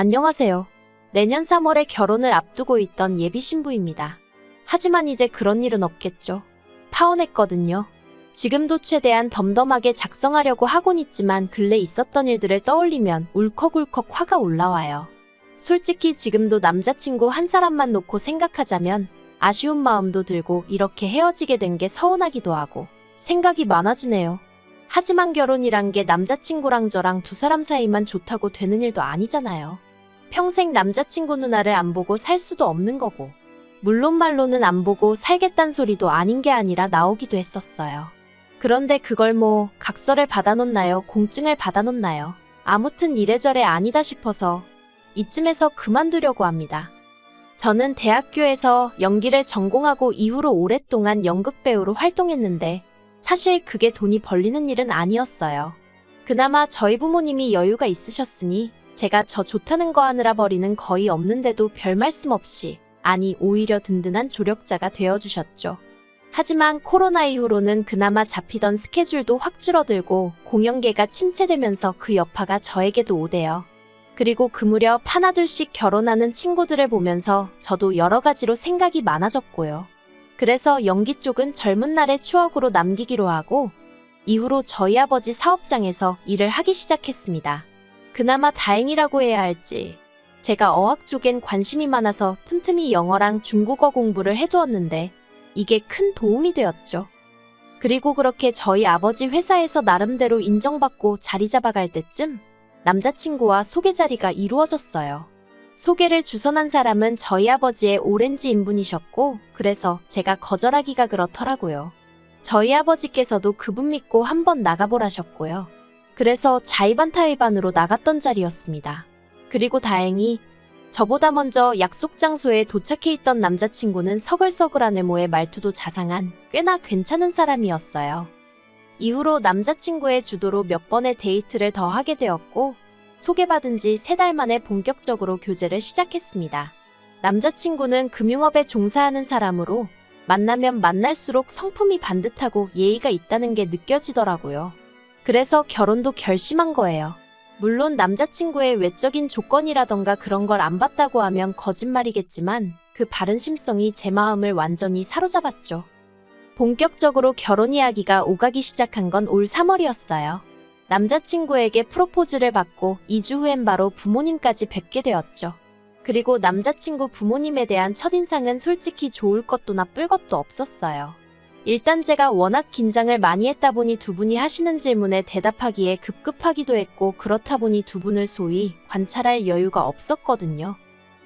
안녕하세요. 내년 3월에 결혼을 앞두고 있던 예비 신부입니다. 하지만 이제 그런 일은 없겠죠. 파혼했거든요. 지금도 최대한 덤덤하게 작성하려고 하곤 있지만 근래 있었던 일들을 떠올리면 울컥울컥 화가 올라와요. 솔직히 지금도 남자친구 한 사람만 놓고 생각하자면 아쉬운 마음도 들고 이렇게 헤어지게 된 게 서운하기도 하고 생각이 많아지네요. 하지만 결혼이란 게 남자친구랑 저랑 두 사람 사이만 좋다고 되는 일도 아니잖아요. 평생 남자친구 누나를 안 보고 살 수도 없는 거고, 물론 말로는 안 보고 살겠단 소리도 아닌 게 아니라 나오기도 했었어요. 그런데 그걸 뭐 각서를 받아놓나요? 공증을 받아놓나요? 아무튼 이래저래 아니다 싶어서 이쯤에서 그만두려고 합니다. 저는 대학교에서 연기를 전공하고 이후로 오랫동안 연극배우로 활동했는데 사실 그게 돈이 벌리는 일은 아니었어요. 그나마 저희 부모님이 여유가 있으셨으니 제가 저 좋다는 거 하느라 버리는 거의 없는데도 별 말씀 없이, 아니 오히려 든든한 조력자가 되어주셨죠. 하지만 코로나 이후로는 그나마 잡히던 스케줄도 확 줄어들고 공연계가 침체되면서 그 여파가 저에게도 오대요. 그리고 그 무렵 하나둘씩 결혼하는 친구들을 보면서 저도 여러 가지로 생각이 많아졌고요. 그래서 연기 쪽은 젊은 날의 추억으로 남기기로 하고 이후로 저희 아버지 사업장에서 일을 하기 시작했습니다. 그나마 다행이라고 해야 할지, 제가 어학 쪽엔 관심이 많아서 틈틈이 영어랑 중국어 공부를 해두었는데 이게 큰 도움이 되었죠. 그리고 그렇게 저희 아버지 회사에서 나름대로 인정받고 자리 잡아갈 때쯤 남자친구와 소개 자리가 이루어졌어요. 소개를 주선한 사람은 저희 아버지의 오렌지 인분이셨고, 그래서 제가 거절하기가 그렇더라고요. 저희 아버지께서도 그분 믿고 한번 나가보라셨고요. 그래서 자의반타의반으로 나갔던 자리였습니다. 그리고 다행히 저보다 먼저 약속 장소에 도착해 있던 남자친구는 서글서글한 외모에 말투도 자상한 꽤나 괜찮은 사람이었어요. 이후로 남자친구의 주도로 몇 번의 데이트를 더 하게 되었고, 소개받은 지 3달 만에 본격적으로 교제를 시작했습니다. 남자친구는 금융업에 종사하는 사람으로 만나면 만날수록 성품이 반듯하고 예의가 있다는 게 느껴지더라고요. 그래서 결혼도 결심한 거예요. 물론 남자친구의 외적인 조건이라던가 그런 걸 안 봤다고 하면 거짓말이겠지만 그 바른 심성이 제 마음을 완전히 사로잡았죠. 본격적으로 결혼 이야기가 오가기 시작한 건 올 3월이었어요. 남자친구에게 프로포즈를 받고 2주 후엔 바로 부모님까지 뵙게 되었죠. 그리고 남자친구 부모님에 대한 첫인상은 솔직히 좋을 것도 나쁠 것도 없었어요. 일단 제가 워낙 긴장을 많이 했다 보니 두 분이 하시는 질문에 대답하기에 급급하기도 했고, 그렇다 보니 두 분을 소위 관찰할 여유가 없었거든요.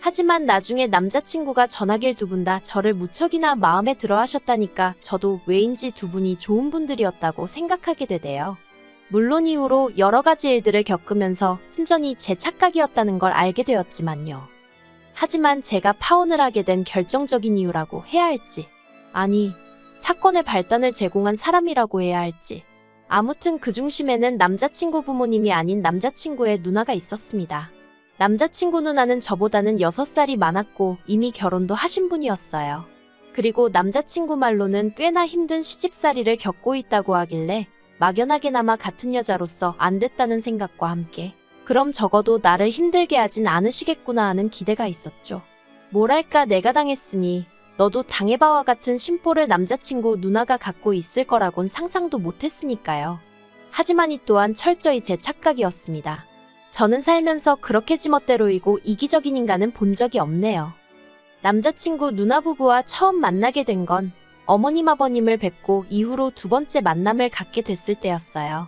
하지만 나중에 남자친구가 전하길 두 분 다 저를 무척이나 마음에 들어 하셨다니까 저도 왜인지 두 분이 좋은 분들이었다고 생각하게 되대요. 물론 이후로 여러 가지 일들을 겪으면서 순전히 제 착각이었다는 걸 알게 되었지만요. 하지만 제가 파혼을 하게 된 결정적인 이유라고 해야 할지, 아니 사건의 발단을 제공한 사람이라고 해야 할지, 아무튼 그 중심에는 남자친구 부모님이 아닌 남자친구의 누나가 있었습니다. 남자친구 누나는 저보다는 6살이 많았고 이미 결혼도 하신 분이었어요. 그리고 남자친구 말로는 꽤나 힘든 시집살이를 겪고 있다고 하길래 막연하게나마 같은 여자로서 안 됐다는 생각과 함께 그럼 적어도 나를 힘들게 하진 않으시겠구나 하는 기대가 있었죠. 뭐랄까, 내가 당했으니 너도 당해봐와 같은 심보를 남자친구 누나가 갖고 있을 거라곤 상상도 못했으니까요. 하지만 이 또한 철저히 제 착각이었습니다. 저는 살면서 그렇게 지멋대로이고 이기적인 인간은 본 적이 없네요. 남자친구 누나 부부와 처음 만나게 된 건 어머님 아버님을 뵙고 이후로 두 번째 만남을 갖게 됐을 때였어요.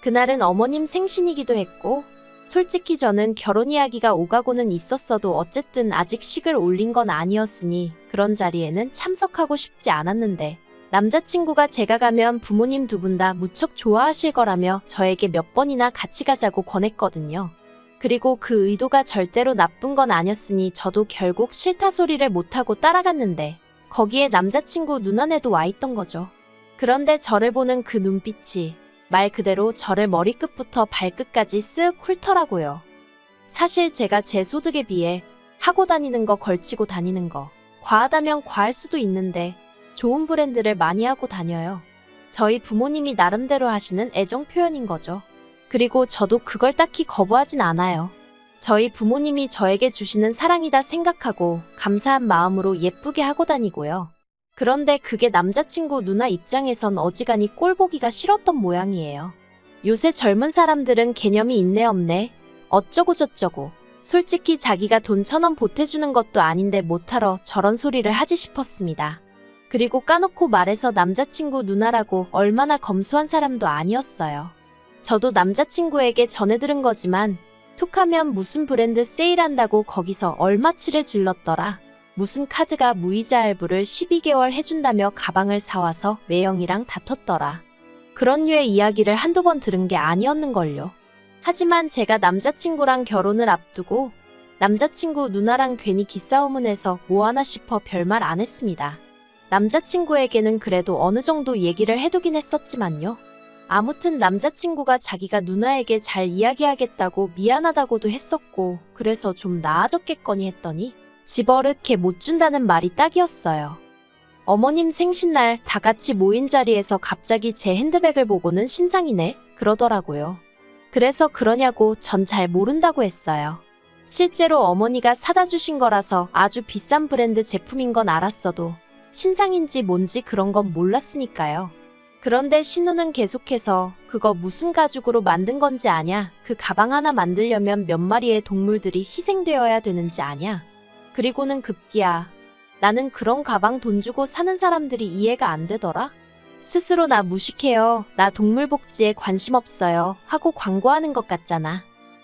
그날은 어머님 생신이기도 했고, 솔직히 저는 결혼 이야기가 오가고는 있었어도 어쨌든 아직 식을 올린 건 아니었으니 그런 자리에는 참석하고 싶지 않았는데, 남자친구가 제가 가면 부모님 두 분 다 무척 좋아하실 거라며 저에게 몇 번이나 같이 가자고 권했거든요. 그리고 그 의도가 절대로 나쁜 건 아니었으니 저도 결국 싫다 소리를 못하고 따라갔는데 거기에 남자친구 눈안에도 와 있던 거죠. 그런데 저를 보는 그 눈빛이 말 그대로 저를 머리끝부터 발끝까지 쓱 훑더라고요. 사실 제가 제 소득에 비해 하고 다니는 거, 걸치고 다니는 거 과하다면 과할 수도 있는데 좋은 브랜드를 많이 하고 다녀요. 저희 부모님이 나름대로 하시는 애정 표현인 거죠. 그리고 저도 그걸 딱히 거부하진 않아요. 저희 부모님이 저에게 주시는 사랑이다 생각하고 감사한 마음으로 예쁘게 하고 다니고요. 그런데 그게 남자친구 누나 입장에선 어지간히 꼴보기가 싫었던 모양이에요. 요새 젊은 사람들은 개념이 있네 없네, 어쩌고 저쩌고. 솔직히 자기가 돈 1,000원 보태주는 것도 아닌데 못하러 저런 소리를 하지 싶었습니다. 그리고 까놓고 말해서 남자친구 누나라고 얼마나 검소한 사람도 아니었어요. 저도 남자친구에게 전해 들은 거지만 툭하면 무슨 브랜드 세일한다고 거기서 얼마치를 질렀더라. 무슨 카드가 무이자 할부를 12개월 해준다며 가방을 사와서 매형이랑 다퉜더라. 그런 류의 이야기를 한두 번 들은 게 아니었는걸요. 하지만 제가 남자친구랑 결혼을 앞두고 남자친구 누나랑 괜히 기싸움은 해서 뭐하나 싶어 별말 안 했습니다. 남자친구에게는 그래도 어느 정도 얘기를 해두긴 했었지만요. 아무튼 남자친구가 자기가 누나에게 잘 이야기하겠다고 미안하다고도 했었고 그래서 좀 나아졌겠거니 했더니 집어릇게 못 준다는 말이 딱이었어요. 어머님 생신날 다 같이 모인 자리에서 갑자기 제 핸드백을 보고는 신상이네 그러더라고요. 그래서 그러냐고 전 잘 모른다고 했어요. 실제로 어머니가 사다 주신 거라서 아주 비싼 브랜드 제품인 건 알았어도 신상인지 뭔지 그런 건 몰랐으니까요. 그런데 신우는 계속해서 그거 무슨 가죽으로 만든 건지 아냐? 그 가방 하나 만들려면 몇 마리의 동물들이 희생되어야 되는지 아냐? 그리고는 급기야 나는 그런 가방 돈 주고 사는 사람들이 이해가 안 되더라? 스스로 나 무식해요. 나 동물 복지에 관심 없어요. 하고 광고하는 것 같잖아.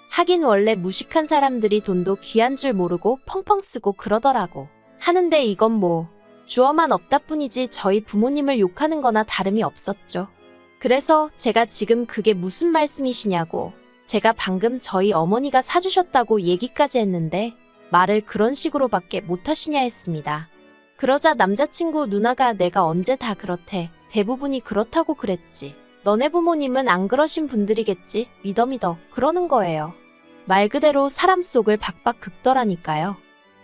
하긴 원래 무식한 사람들이 돈도 귀한 줄 모르고 펑펑 쓰고 그러더라고. 하는데 이건 뭐 주어만 없다 뿐이지 저희 부모님을 욕하는 거나 다름이 없었죠. 그래서 제가 지금 그게 무슨 말씀이시냐고 제가 방금 저희 어머니가 사주셨다고 얘기까지 했는데 말을 그런 식으로밖에 못하시냐 했습니다. 그러자 남자친구 누나가 내가 언제 다 그렇대. 대부분이 그렇다고 그랬지. 너네 부모님은 안 그러신 분들이겠지. 믿어 그러는 거예요. 말 그대로 사람 속을 박박 긁더라니까요.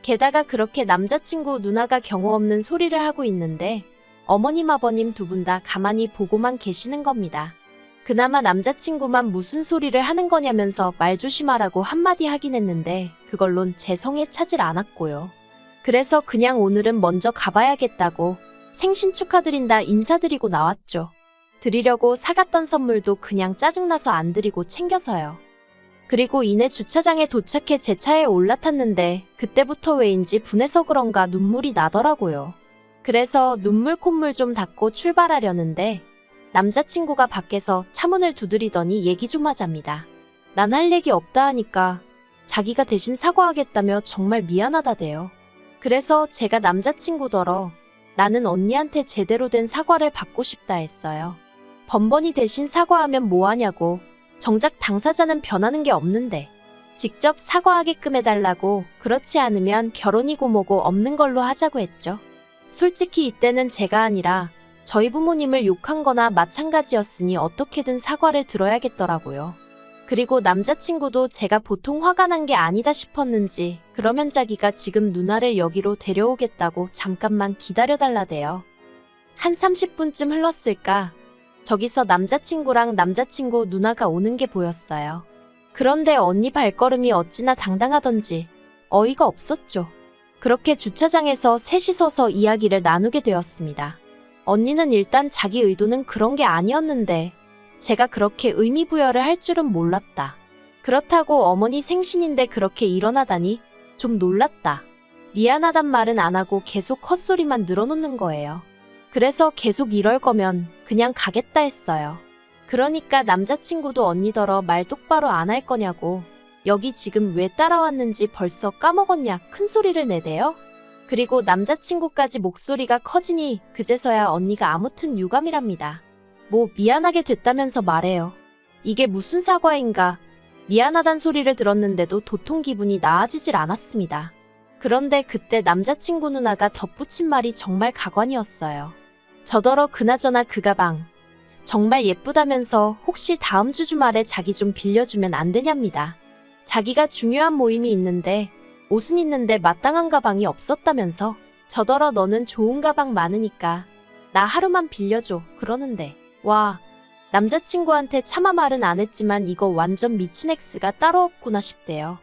게다가 그렇게 남자친구 누나가 경우 없는 소리를 하고 있는데 어머님 아버님 두 분 다 가만히 보고만 계시는 겁니다. 그나마 남자친구만 무슨 소리를 하는 거냐면서 말 조심하라고 한마디 하긴 했는데 그걸론 제 성에 차질 않았고요. 그래서 그냥 오늘은 먼저 가봐야겠다고 생신 축하드린다 인사드리고 나왔죠. 드리려고 사갔던 선물도 그냥 짜증나서 안 드리고 챙겨서요. 그리고 이내 주차장에 도착해 제 차에 올라탔는데 그때부터 왜인지 분해서 그런가 눈물이 나더라고요. 그래서 눈물 콧물 좀 닦고 출발하려는데 남자친구가 밖에서 차문을 두드리더니 얘기 좀 하자입니다. 난 할 얘기 없다 하니까 자기가 대신 사과하겠다며 정말 미안하다대요. 그래서 제가 남자친구더러 나는 언니한테 제대로 된 사과를 받고 싶다 했어요. 번번이 대신 사과하면 뭐하냐고. 정작 당사자는 변하는 게 없는데 직접 사과하게끔 해달라고. 그렇지 않으면 결혼이고 뭐고 없는 걸로 하자고 했죠. 솔직히 이때는 제가 아니라 저희 부모님을 욕한 거나 마찬가지였으니 어떻게든 사과를 들어야겠더라고요. 그리고 남자친구도 제가 보통 화가 난 게 아니다 싶었는지 그러면 자기가 지금 누나를 여기로 데려오겠다고 잠깐만 기다려달라대요. 한 30분쯤 흘렀을까? 저기서 남자친구랑 남자친구 누나가 오는 게 보였어요. 그런데 언니 발걸음이 어찌나 당당하던지 어이가 없었죠. 그렇게 주차장에서 셋이 서서 이야기를 나누게 되었습니다. 언니는 일단 자기 의도는 그런 게 아니었는데 제가 그렇게 의미부여를 할 줄은 몰랐다. 그렇다고 어머니 생신인데 그렇게 일어나다니 좀 놀랐다. 미안하단 말은 안 하고 계속 헛소리만 늘어놓는 거예요. 그래서 계속 이럴 거면 그냥 가겠다 했어요. 그러니까 남자친구도 언니더러 말 똑바로 안 할 거냐고. 여기 지금 왜 따라왔는지 벌써 까먹었냐 큰 소리를 내대요. 그리고 남자친구까지 목소리가 커지니 그제서야 언니가 아무튼 유감이랍니다. 뭐 미안하게 됐다면서 말해요. 이게 무슨 사과인가. 미안하단 소리를 들었는데도 도통 기분이 나아지질 않았습니다. 그런데 그때 남자친구 누나가 덧붙인 말이 정말 가관이었어요. 저더러 그나저나 그 가방 정말 예쁘다면서 혹시 다음 주 주말에 자기 좀 빌려주면 안 되냐입니다. 자기가 중요한 모임이 있는데 옷은 있는데 마땅한 가방이 없었다면서 저더러 너는 좋은 가방 많으니까 나 하루만 빌려줘 그러는데 와 남자친구한테 차마 말은 안 했지만 이거 완전 미친 X가 따로 없구나 싶대요.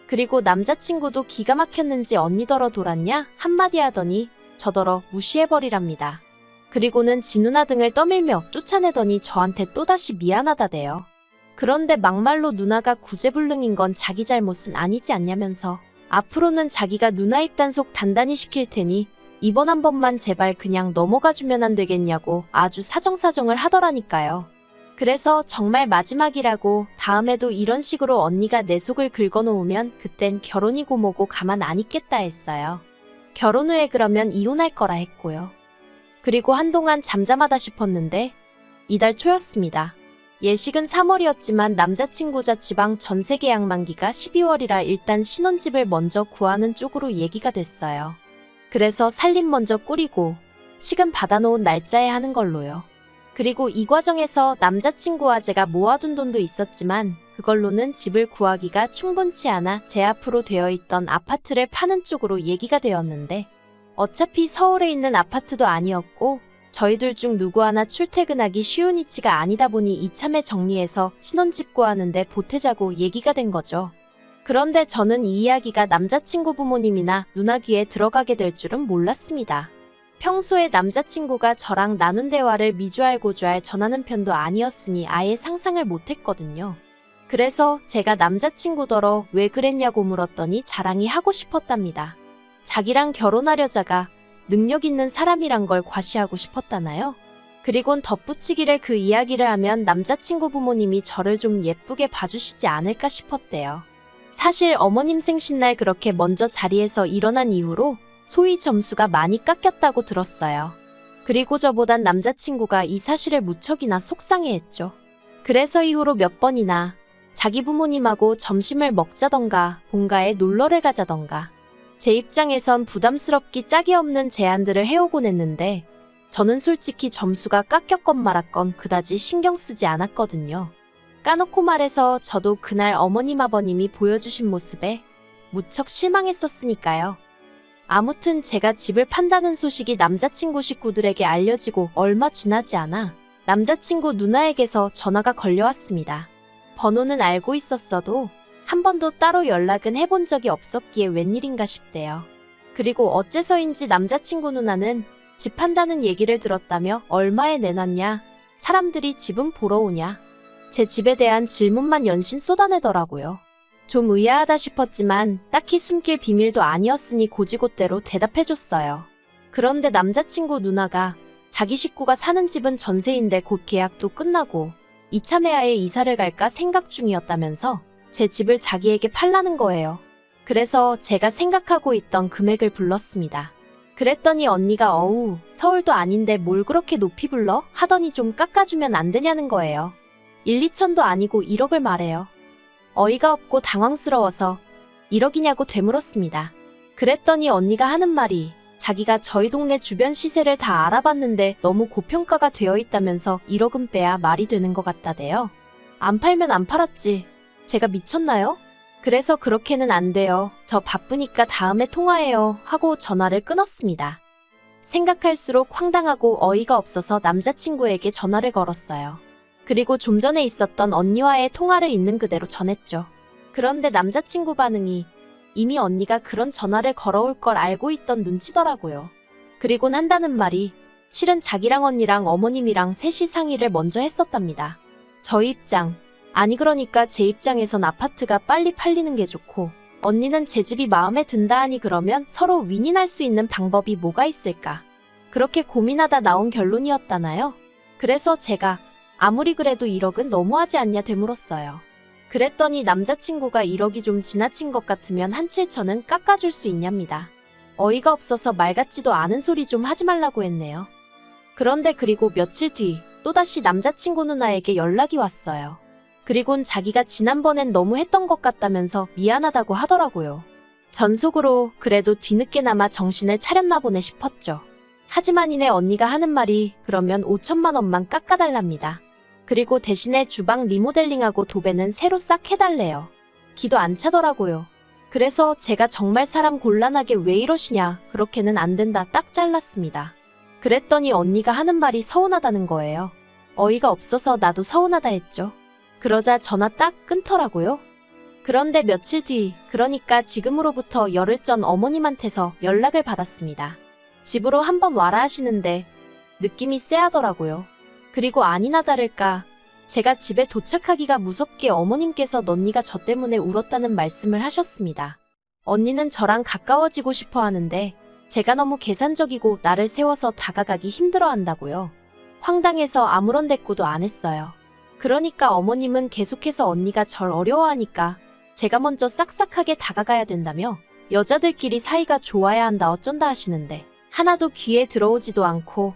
그리고 남자친구도 기가 막혔는지 언니더러 돌았냐? 한마디 하더니 저더러 무시해버리랍니다. 그리고는 지 누나 등을 떠밀며 쫓아내더니 저한테 또다시 미안하다대요. 그런데 막말로 누나가 구제불능인 건 자기 잘못은 아니지 않냐면서 앞으로는 자기가 누나 입 단속 단단히 시킬 테니 이번 한 번만 제발 그냥 넘어가주면 안 되겠냐고 아주 사정사정을 하더라니까요. 그래서 정말 마지막이라고 다음에도 이런 식으로 언니가 내 속을 긁어놓으면 그땐 결혼이고 뭐고 가만 안 있겠다 했어요. 결혼 후에 그러면 이혼할 거라 했고요. 그리고 한동안 잠잠하다 싶었는데 이달 초였습니다. 예식은 3월이었지만 남자친구 자취방 전세 계약 만기가 12월이라 일단 신혼집을 먼저 구하는 쪽으로 얘기가 됐어요. 그래서 살림 먼저 꾸리고 시금 받아놓은 날짜에 하는 걸로요. 그리고 이 과정에서 남자친구와 제가 모아둔 돈도 있었지만 그걸로는 집을 구하기가 충분치 않아 제 앞으로 되어 있던 아파트를 파는 쪽으로 얘기가 되었는데 어차피 서울에 있는 아파트도 아니었고 저희들 중 누구 하나 출퇴근하기 쉬운 위치가 아니다 보니 이참에 정리해서 신혼집 구하는데 보태자고 얘기가 된 거죠. 그런데 저는 이 이야기가 남자친구 부모님이나 누나 귀에 들어가게 될 줄은 몰랐습니다. 평소에 남자친구가 저랑 나눈 대화를 미주알고주알 전하는 편도 아니었으니 아예 상상을 못했거든요. 그래서 제가 남자친구더러 왜 그랬냐고 물었더니 자랑이 하고 싶었답니다. 자기랑 결혼하려자가 능력 있는 사람이란 걸 과시하고 싶었다나요? 그리곤 덧붙이기를 그 이야기를 하면 남자친구 부모님이 저를 좀 예쁘게 봐주시지 않을까 싶었대요. 사실 어머님 생신날 그렇게 먼저 자리에서 일어난 이후로 소위 점수가 많이 깎였다고 들었어요. 그리고 저보단 남자친구가 이 사실을 무척이나 속상해했죠. 그래서 이후로 몇 번이나 자기 부모님하고 점심을 먹자던가 본가에 놀러를 가자던가 제 입장에선 부담스럽기 짝이 없는 제안들을 해오곤 했는데 저는 솔직히 점수가 깎였건 말았건 그다지 신경 쓰지 않았거든요. 까놓고 말해서 저도 그날 어머님 아버님이 보여주신 모습에 무척 실망했었으니까요. 아무튼 제가 집을 판다는 소식이 남자친구 식구들에게 알려지고 얼마 지나지 않아 남자친구 누나에게서 전화가 걸려왔습니다. 번호는 알고 있었어도 한 번도 따로 연락은 해본 적이 없었기에 웬일인가 싶대요. 그리고 어째서인지 남자친구 누나는 집 판다는 얘기를 들었다며 얼마에 내놨냐, 사람들이 집은 보러 오냐, 제 집에 대한 질문만 연신 쏟아내더라고요. 좀 의아하다 싶었지만 딱히 숨길 비밀도 아니었으니 고지고대로 대답해줬어요. 그런데 남자친구 누나가 자기 식구가 사는 집은 전세인데 곧 계약도 끝나고 이참에 아예 이사를 갈까 생각 중이었다면서 제 집을 자기에게 팔라는 거예요. 그래서 제가 생각하고 있던 금액을 불렀습니다. 그랬더니 언니가 어우, 서울도 아닌데 뭘 그렇게 높이 불러? 하더니 좀 깎아주면 안 되냐는 거예요. 1, 2천도 아니고 1억을 말해요. 어이가 없고 당황스러워서 1억이냐고 되물었습니다. 그랬더니 언니가 하는 말이 자기가 저희 동네 주변 시세를 다 알아봤는데 너무 고평가가 되어 있다면서 1억은 빼야 말이 되는 것 같다대요. 안 팔면 안 팔았지. 제가 미쳤나요? 그래서 그렇게는 안 돼요. 저 바쁘니까 다음에 통화해요. 하고 전화를 끊었습니다. 생각할수록 황당하고 어이가 없어서 남자친구에게 전화를 걸었어요. 그리고 좀 전에 있었던 언니와의 통화를 있는 그대로 전했죠. 그런데 남자친구 반응이 이미 언니가 그런 전화를 걸어올 걸 알고 있던 눈치더라고요. 그리곤 한다는 말이 실은 자기랑 언니랑 어머님이랑 셋이 상의를 먼저 했었답니다. 저희 입장, 아니 그러니까 제 입장에선 아파트가 빨리 팔리는 게 좋고 언니는 제 집이 마음에 든다 하니 그러면 서로 윈윈할 수 있는 방법이 뭐가 있을까? 그렇게 고민하다 나온 결론이었다나요? 그래서 제가 아무리 그래도 1억은 너무하지 않냐 되물었어요. 그랬더니 남자친구가 1억이 좀 지나친 것 같으면 한 7천은 깎아줄 수 있냐입니다. 어이가 없어서 말 같지도 않은 소리 좀 하지 말라고 했네요. 그런데 그리고 며칠 뒤 또다시 남자친구 누나에게 연락이 왔어요. 그리곤 자기가 지난번엔 너무 했던 것 같다면서 미안하다고 하더라고요. 전 속으로 그래도 뒤늦게나마 정신을 차렸나 보네 싶었죠. 하지만 이내 언니가 하는 말이 그러면 5천만 원만 깎아달랍니다. 그리고 대신에 주방 리모델링하고 도배는 새로 싹 해달래요. 기도 안 차더라고요. 그래서 제가 정말 사람 곤란하게 왜 이러시냐, 그렇게는 안 된다 딱 잘랐습니다. 그랬더니 언니가 하는 말이 서운하다는 거예요. 어이가 없어서 나도 서운하다 했죠. 그러자 전화 딱 끊더라고요. 그런데 며칠 뒤, 그러니까 지금으로부터 열흘 전 어머님한테서 연락을 받았습니다. 집으로 한번 와라 하시는데 느낌이 쎄하더라고요. 그리고 아니나 다를까 제가 집에 도착하기가 무섭게 어머님께서 언니가 저 때문에 울었다는 말씀을 하셨습니다. 언니는 저랑 가까워지고 싶어 하는데 제가 너무 계산적이고 나를 세워서 다가가기 힘들어 한다고요. 황당해서 아무런 대꾸도 안 했어요. 그러니까 어머님은 계속해서 언니가 절 어려워하니까 제가 먼저 싹싹하게 다가가야 된다며 여자들끼리 사이가 좋아야 한다 어쩐다 하시는데 하나도 귀에 들어오지도 않고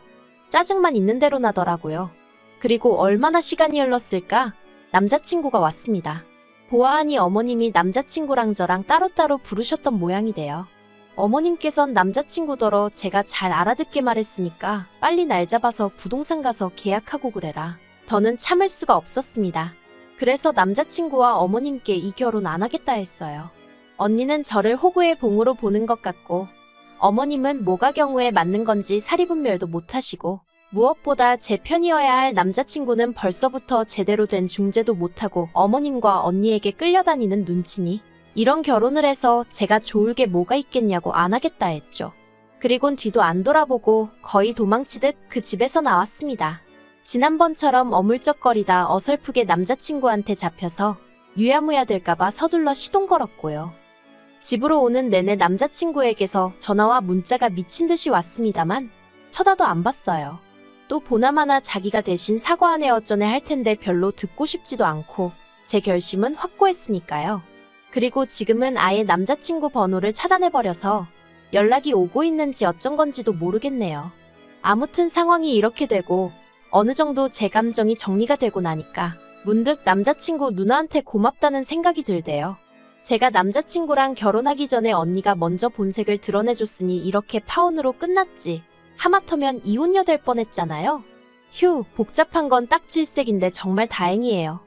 짜증만 있는 대로 나더라고요. 그리고 얼마나 시간이 흘렀을까? 남자친구가 왔습니다. 보아하니 어머님이 남자친구랑 저랑 따로따로 부르셨던 모양이 돼요. 어머님께선 남자친구더러 제가 잘 알아듣게 말했으니까 빨리 날 잡아서 부동산 가서 계약하고 그래라. 더는 참을 수가 없었습니다. 그래서 남자친구와 어머님께 이 결혼 안 하겠다 했어요. 언니는 저를 호구의 봉으로 보는 것 같고 어머님은 뭐가 경우에 맞는 건지 사리분별도 못하시고 무엇보다 제 편이어야 할 남자친구는 벌써부터 제대로 된 중재도 못하고 어머님과 언니에게 끌려다니는 눈치니 이런 결혼을 해서 제가 좋을 게 뭐가 있겠냐고 안 하겠다 했죠. 그리곤 뒤도 안 돌아보고 거의 도망치듯 그 집에서 나왔습니다. 지난번처럼 어물쩍거리다 어설프게 남자친구한테 잡혀서 유야무야 될까봐 서둘러 시동 걸었고요. 집으로 오는 내내 남자친구에게서 전화와 문자가 미친 듯이 왔습니다만 쳐다도 안 봤어요. 또 보나마나 자기가 대신 사과하네 어쩌네 할 텐데 별로 듣고 싶지도 않고 제 결심은 확고했으니까요. 그리고 지금은 아예 남자친구 번호를 차단해버려서 연락이 오고 있는지 어쩐 건지도 모르겠네요. 아무튼 상황이 이렇게 되고 어느 정도 제 감정이 정리가 되고 나니까 문득 남자친구 누나한테 고맙다는 생각이 들대요. 제가 남자친구랑 결혼하기 전에 언니가 먼저 본색을 드러내줬으니 이렇게 파혼으로 끝났지. 하마터면 이혼녀 될 뻔했잖아요. 휴, 복잡한 건 딱 질색인데 정말 다행이에요.